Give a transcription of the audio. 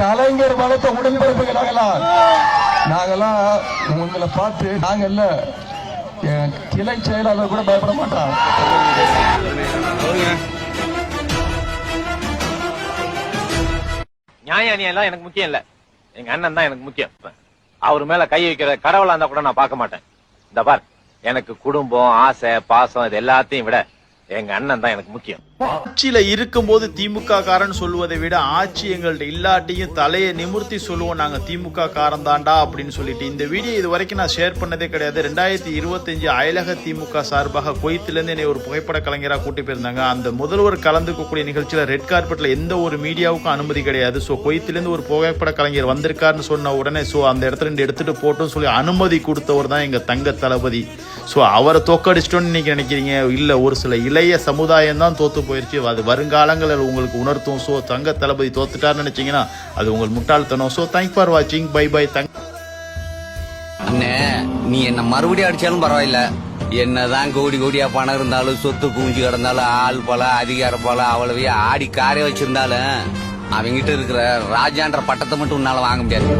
கலைஞர் வளர்த்த உடன்பிறப்புகள் நாங்கெல்லாம் உங்களை பார்த்து நாங்கல்ல கிளை செயலாளர் கூட பயப்பட மாட்டான். நியாயம் எல்லாம் எனக்கு முக்கியம் இல்ல, எங்க அண்ணன் தான் எனக்கு முக்கியம். அவர் மேல கை வைக்கிற கடவுளா இருந்தா கூட நான் பார்க்க மாட்டேன். இந்த பார், எனக்கு குடும்பம், ஆசை, பாசம் இது எல்லாத்தையும் விட எங்க அண்ணன் தான் எனக்கு முக்கியம். ஆட்சியில இருக்கும்போது திமுக காரன் சொல்லுவதை விட ஆட்சி எங்கள்ட்ட இல்லாட்டியும் தலையை நிமிர்த்தி சொல்லுவோம் நாங்க திமுக காரன் தாண்டா அப்படின்னு சொல்லிட்டு இந்த வீடியோ இது வரைக்கும் நான் ஷேர் பண்ணதே கிடையாது. 2025 அயலக திமுக சார்பாக குவைத்திலிருந்து என்னை ஒரு புகைப்பட கலைஞராக கூட்டி போயிருந்தாங்க. அந்த முதல்வர் கலந்துக்கக்கூடிய நிகழ்ச்சியில ரெட் கார்பெட்ல எந்த ஒரு மீடியாவுக்கும் அனுமதி கிடையாது. ஸோ குவைத்திலிருந்து ஒரு புகைப்பட கலைஞர் வந்திருக்காருன்னு சொன்ன உடனே ஸோ அந்த இடத்துல இருந்து எடுத்துட்டு போட்டோம்னு சொல்லி அனுமதி கொடுத்தவர் தான் எங்க தங்க தளபதி. ஸோ அவரை தோக்கடிச்சிட்டோன்னு இன்னைக்கு நினைக்கிறீங்க, இல்ல ஒரு சில இளைய சமுதாயம் தான் தோத்து போயிருச்சு. அது வருங்காலங்களில் உங்களுக்கு உணர்த்தும். ஸோ தங்க தளபதி தோத்துட்டார்னு நினைச்சீங்கன்னா அது உங்கள் முட்டாள்தனம். ஸோ தேங்க்ஸ் ஃபார் வாட்சிங். Bye bye. அண்ணே, நீ என்ன மறுபடியும் அடிச்சாலும் பரவாயில்ல, என்னதான் கோடி கோடியா பணம் இருந்தாலும் சொத்து குவிஞ்சு கிடந்தாலும் ஆள் போல அதிகார போல அவ்வளவையே ஆடி காரே வச்சிருந்தாலும் அவங்கிட்ட இருக்கிற ராஜான்ற பட்டத்தை மட்டும் உன்னால வாங்க முடியாது.